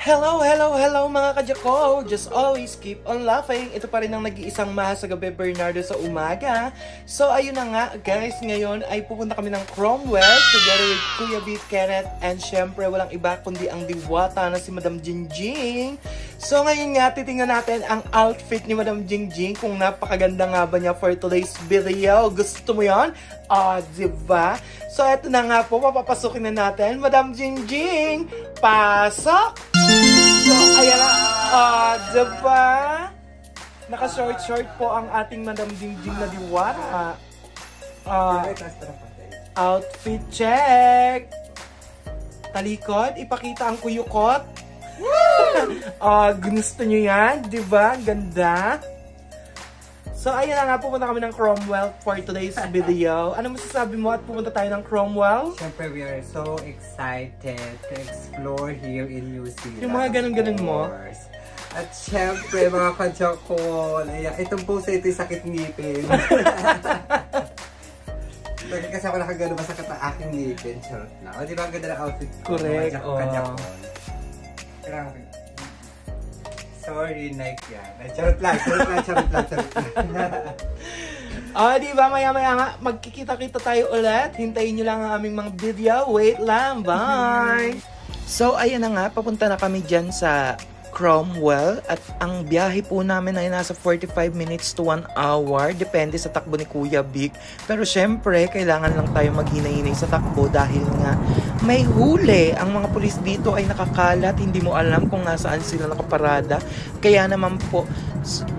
Hello, hello, hello mga kadyako! Just always keep on laughing. Ito pa rin ang nag-iisang mahal sa gabi, Bernardo sa umaga. So ayun na nga guys, ngayon ay pupunta kami ng Cromwell together with Kuya B, Kenneth, and syempre walang iba kundi ang diwata na si Madam Jingjing. So ngayon nga, titingnan natin ang outfit ni Madam Jingjing, kung napakaganda nga ba niya for today's video. Gusto mo yan? Diba? So eto na nga po, papapasukin na natin. Madam Jingjing, pasok! So, ayan na, diba? Naka-short-short po ang ating Madam Jingjing na diwata. Outfit check! Talikod, ipakita ang kuyukot. Gusto nyo yan? Diba? Ganda. So, ayan na nga, pupunta kami ng Cromwell for today's video. Ano masasabi mo at pupunta tayo ng Cromwell? Siyempre, we are so excited to explore here in New Zealand. Yung mga ganun-ganun mo? At siyempre, mga kadyakol, itong post ito yung sakit ngipin. Kasi ako nakagano masakit ang aking ngipin. Charot na. O, di ba ang ganda ng outfit ko? Correct. Kadyakol. Sorry, Nike yan. Charot lang. Diba, maya-maya nga, magkikita-kita tayo ulit. Hintayin nyo lang ang aming mga video. Wait lang, bye! So, ayan na nga, papunta na kami dyan sa Cromwell. At ang biyahe po namin ay nasa 45 minutes to 1 hour. Depende sa takbo ni Kuya Big. Pero syempre, kailangan lang tayo maghinay-hinay sa takbo dahil nga may huli. Ang mga pulis dito ay nakakalat. Hindi mo alam kung nasaan sila nakaparada. Kaya naman po,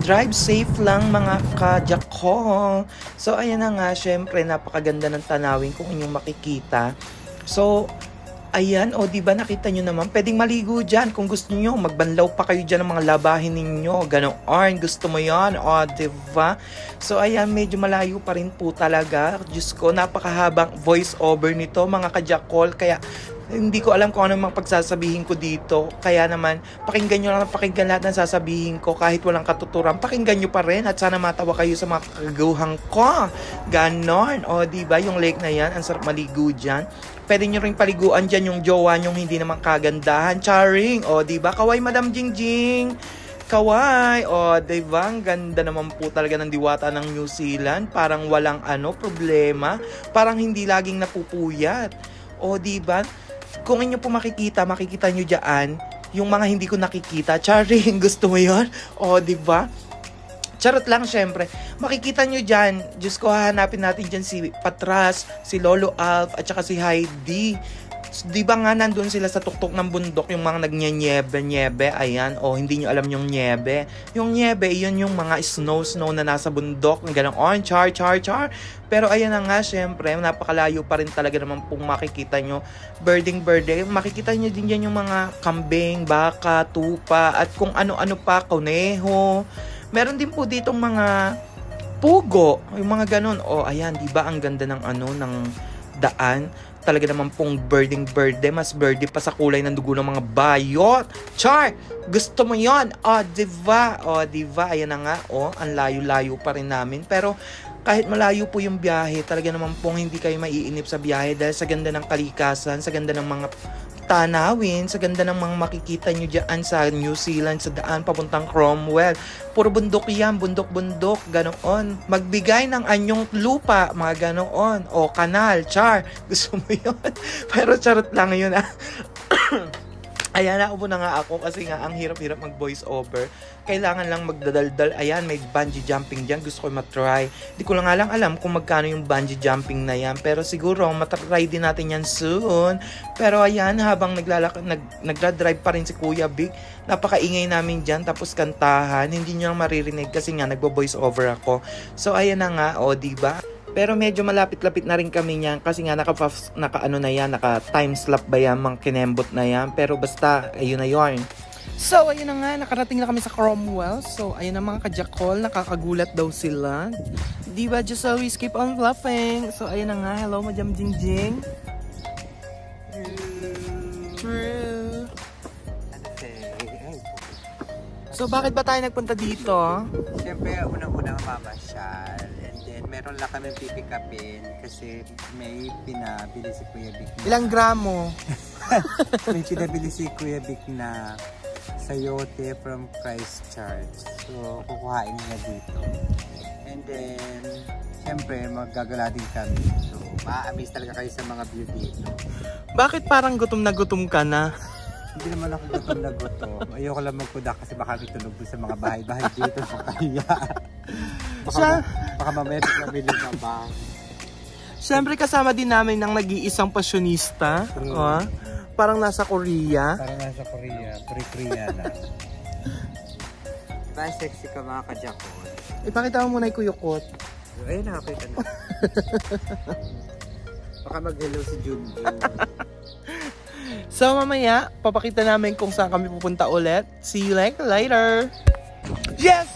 drive safe lang mga kadyako. So, ayan na nga, syempre, napakaganda ng tanawin kung inyong makikita. So, ayan, diba nakita nyo naman, pwedeng maligo dyan kung gusto nyo, magbanlaw pa kayo dyan ng mga labahin ninyo, ganoon, gusto mo yan, diba? So ayan, medyo malayo pa rin po talaga, Diyos ko, napakahabang voice over nito mga kadyakol, kaya hindi ko alam kung anong mga pagsasabihin ko dito. Kaya naman, pakinggan nyo lang, pakinggan lahat ng sasabihin ko kahit walang katuturan. Pakinggan nyo pa rin at sana matawa kayo sa mga kagaguhan ko. Ganon. Diba yung lake na yan, ang sarap maligo dyan. Pwede nyo rin paliguan dyan yung jowa nyong hindi naman kagandahan. Charing. Diba? Kaway Madam Jingjing. Kaway. Diba? Ang ganda naman po talaga ng diwata ng New Zealand. Parang walang problema. Parang hindi laging napupuyat. Diba? Kung inyo po makikita nyo dyan, yung mga hindi ko nakikita, charing, gusto mo yun? Diba? Charot lang, syempre. Makikita nyo dyan, Diyos ko, hahanapin natin dyan si Patras, si Lolo Alf, at saka si Heidi. Diba nga nandun sila sa tuktok ng bundok, yung mga nagnyanyebe, ayan, hindi nyo alam yung nyebe. Yung nyebe, yun yung mga snow na nasa bundok, ganun, char. Pero ayan na nga, syempre, napakalayo pa rin talaga naman pong makikita nyo. Birding, makikita nyo din yan yung mga kambing, baka, tupa, at kung ano-ano pa, kuneho. Meron din po ditong mga pugo, yung mga ganun. Ayan, diba, ang ganda ng ng daan. Talaga naman pong birding, mas birdie pa sa kulay ng dugo ng mga bayot. Char! Gusto mo yon? Diba? Diba? Ayan na nga, ang layo-layo pa rin namin. Pero kahit malayo po yung biyahe, talaga naman pong hindi kayo maiinip sa biyahe dahil sa ganda ng kalikasan, sa ganda ng mga tanawin, sa ganda ng mga makikita nyo dyan sa New Zealand, sa daan papuntang Cromwell. Puro bundok yan, bundok, ganoon. Magbigay ng anyong lupa, mga ganoon. Kanal, char. Gusto mo yun? Pero charot lang yun, Ayan, naupo na nga ako kasi nga ang hirap-hirap mag-voice over. Kailangan lang magdadaldal. Ayan, may bungee jumping dyan. Gusto ko matry. Di ko lang alam kung magkano yung bungee jumping na yan. Pero siguro, matry din natin yan soon. Pero ayan, habang nagdadrive pa rin si Kuya Big, napakaingay namin dyan. Tapos kantahan. Hindi nyo lang maririnig kasi nga nagbo-voice over ako. So, ayan na nga. Diba? Pero medyo malapit-lapit na rin kami niyan kasi nga naka time slap ba yan, mga kinembot na yan. Pero basta, ayun na yun. So, ayun na nga, nakarating na kami sa Cromwell. So, ayun na mga kadyakol, nakakagulat daw sila. Diba, just always keep on laughing. So, ayun na nga, hello, Madam Jingjing. True. So, bakit ba tayo nagpunta dito? Siyempre, unang-unang mamasyal. Meron lang kami pipikapin kasi may pinabili si Kuya Vic. Ilang gramo? May pinabili si Kuya Vic na sayote from Christchurch. So, kukuhain niya dito. And then, syempre, maggagala din kami. So, ma-amaze talaga kayo sa mga view dito. Bakit parang gutom na gutom ka na? Hindi naman ako gutom na gutom. Ayoko lang magkuda kasi baka tulog sa mga bahay-bahay dito sa kaya. Baka mamaya kami lumabang. Siyempre kasama din namin ng nag-iisang pasyonista. Parang nasa Korea. Parang nasa Korea. Korea na. Diba sexy ka mga kajakon? Ipakita mo muna yung kuyukot. Ayun, nakakita na. Baka mag-hello si Junjun. So mamaya, papakita namin kung saan kami pupunta ulit. See you later! Yes,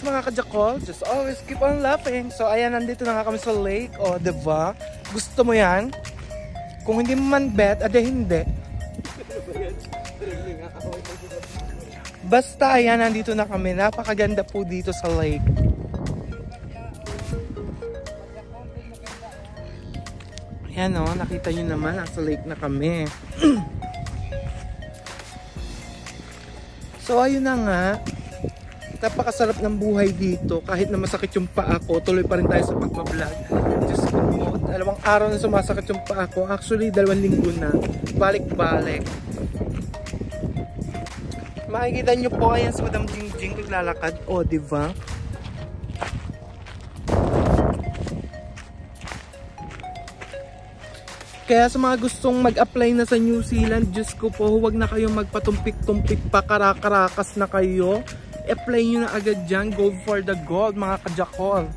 mga kajakol. Just always keep on laughing. So ayan, nandito na nga kami sa lake. O, diba? Gusto mo yan? Kung hindi mo man bet, ade hindi. Basta ayan, nandito na kami. Napakaganda po dito sa lake. Ayan o, nakita nyo naman, nasa lake na kami. So ayun na nga. Napakasarap ng buhay dito. Kahit na masakit yung paa ko, tuloy pa rin tayo sa pagbablog. Diyos ko po, 2 araw na sumasakit yung paa ko. Actually, 2 linggo na. Balik-balik. Makikita nyo po, ayan si Madam Jingjing naglalakad. O, diba? Kaya sa mga gustong mag-apply na sa New Zealand, Diyos ko po, huwag na kayong magpatumpik-tumpik pa, karakarakas na kayo. Apply nyo na agad dyan. Go for the gold, mga kajakol.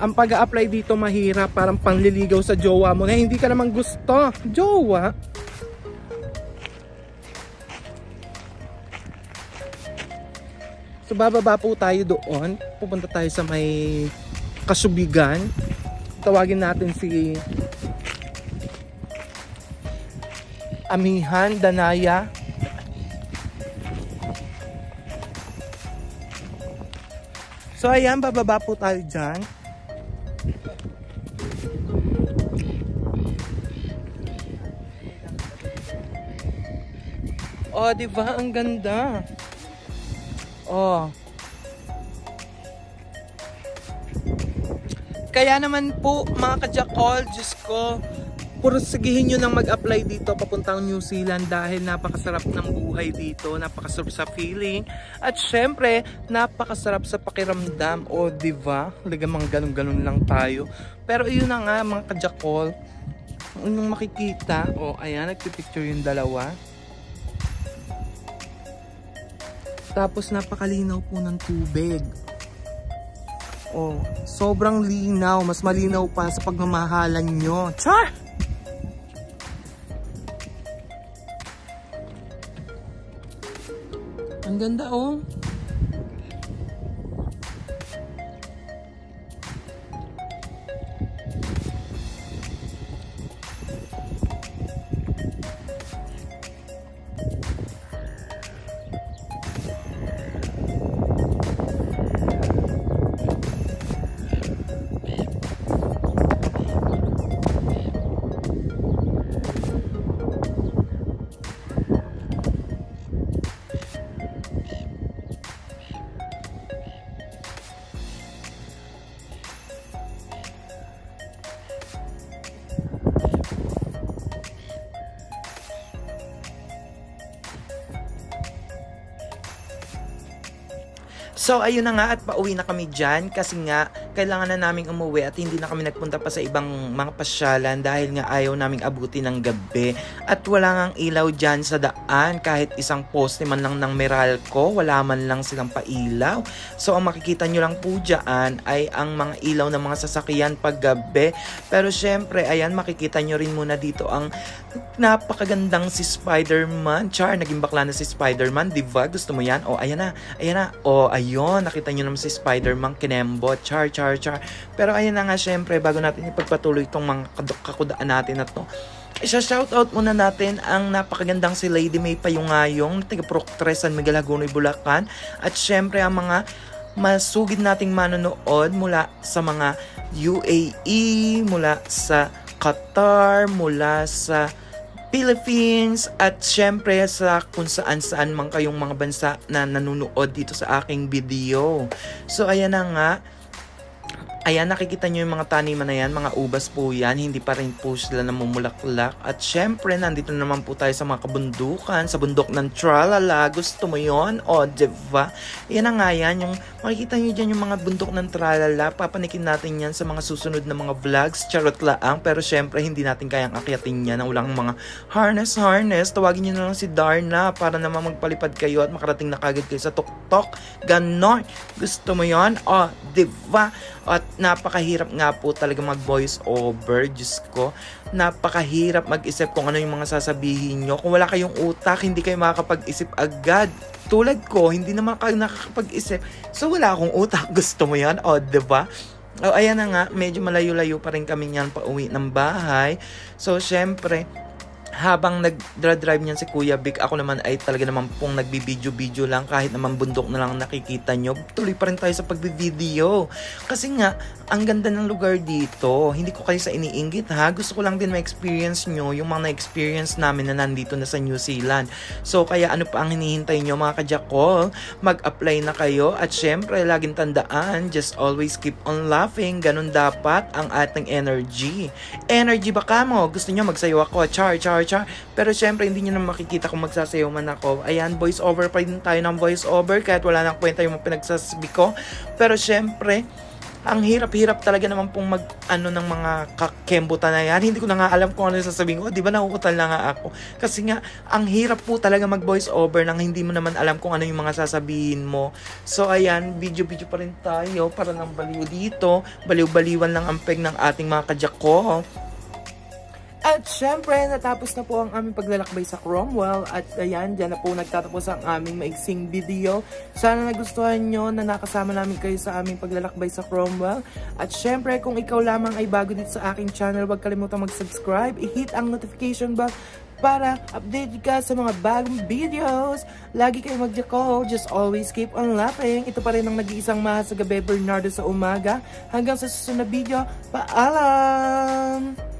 Ang pag-a-apply dito mahirap, parang panliligaw sa jowa mo na hindi ka naman gusto. Jowa? So bababa po tayo doon. Pupunta tayo sa may Kasubigan. Tawagin natin si Amihan Danaya. So ayan, bababa po tayo dyan. Oh, diba? Ang ganda. Oh. Kaya naman po, mga kajakol, Diyos ko, puro sagihin nyo nang mag-apply dito papuntang New Zealand dahil napakasarap ng buhay dito, napakasarap sa feeling, at syempre, napakasarap sa pakiramdam. O, diba? Lagamang ganun-ganun lang tayo. Pero yun na nga, mga kajakol, yung makikita, o, ayan, nagpipicture yung dalawa. Tapos napakalinaw po ng tubig. Oh, sobrang linaw. Mas malinaw pa sa pagmamahalan nyo. Char! Ang ganda oh. So ayun na nga, at pauwi na kami dyan kasi nga kailangan na naming umuwi at hindi na kami nagpunta pa sa ibang mga pasyalan dahil nga ayaw naming abuti ng gabi at wala ngang ilaw dyan sa daan. Kahit isang poste man lang ng Meralco, wala man lang silang pailaw. So ang makikita nyo lang po dyan ay ang mga ilaw ng mga sasakyan pag gabi. Pero syempre, ayan, makikita nyo rin muna dito ang napakagandang si Spider-Man. Char, naging bakla na si Spider-Man, diba? Gusto mo yan? O, ayan na, ayan na. O, ayun, nakita nyo naman si Spider-Man kinembot. Char. Pero ayan na nga, syempre, bago natin ipagpatuloy itong mga kakudaan natin na to, isa-shoutout muna natin ang napakagandang si Lady May Payungayong, taga-Proctres San Miguel Hagonoy, Bulacan. At syempre, ang mga masugid nating manonood mula sa mga UAE, mula sa Qatar, mula sa Philippines at syempre sa kung saan man kayong mga bansa na nanonood dito sa aking video. So ayan na nga. Ayan, nakikita nyo yung mga taniman na yan, mga ubas po yan, hindi pa rin po sila namumulaklak. At syempre, nandito naman po tayo sa mga kabundukan, sa bundok ng Tralala. Gusto mo yon? O, diba? Yan na nga yan, yung makikita nyo dyan yung mga bundok ng Tralala. Papanikin natin yan sa mga susunod na mga vlogs, charot laang. Pero syempre, hindi natin kayang akyatin yan na walang mga harness. Tawagin nyo na lang si Darna para naman magpalipad kayo at makarating na kagad kayo sa tuktok. Ganon. Gusto mo yon? O, diba? At napakahirap nga po talaga mag-voice over. Diyos ko, napakahirap mag-isip kung ano yung mga sasabihin nyo. Kung wala kayong utak, hindi kayo makakapag-isip agad. Tulad ko, hindi naman kayo nakakapag-isip. So, wala akong utak. Gusto mo yan? O, diba? O, ayan na nga. Medyo malayo-layo pa rin kami yan pa-uwi ng bahay. So, syempre, habang nag-drive niyan si Kuya Vic, ako naman ay talaga naman pong nagbibideo-video lang, kahit naman bundok na lang nakikita nyo. Tuloy pa rin tayo sa pagbivideo. Kasi nga, ang ganda ng lugar dito. Hindi ko kayo sa iniinggit ha. Gusto ko lang din ma-experience nyo yung mga na-experience namin na nandito na sa New Zealand. So, kaya ano pa ang hinihintay nyo mga kajakol? Mag-apply na kayo. At syempre, laging tandaan, just always keep on laughing. Ganun dapat ang ating energy. Energy ba ka mo? Gusto nyo magsayo ako? Char. Pero syempre, hindi nyo na makikita kung magsasayaw man ako. Ayan, voice over pa din tayo ng voice over kahit wala nang kwenta yung pinagsasabi ko. Pero syempre, ang hirap-hirap talaga naman pong ng mga kakembutan na yan. Hindi ko na nga alam kung ano yung sasabihin ko. Di ba nauutal na nga ako? Kasi nga, ang hirap po talaga mag-voice over nang hindi mo naman alam kung ano yung mga sasabihin mo. So, ayan, video-video pa rin tayo para nang baliw dito. Baliw-baliwan lang ang peg ng ating mga kajako. At syempre, natapos na po ang aming paglalakbay sa Cromwell. At ayan, dyan na po nagtatapos ang aming maiksing video. Sana nagustuhan nyo na nakasama namin kayo sa aming paglalakbay sa Cromwell. At syempre, kung ikaw lamang ay bago dito sa aking channel, huwag kalimutang mag-subscribe. I-hit ang notification bell para update ka sa mga bagong videos. Lagi kayo mag-jako. Just always keep on laughing. Ito pa rin ang nag-iisang mahal sa gabi, Bernardo sa umaga. Hanggang sa susunod na video, paalam!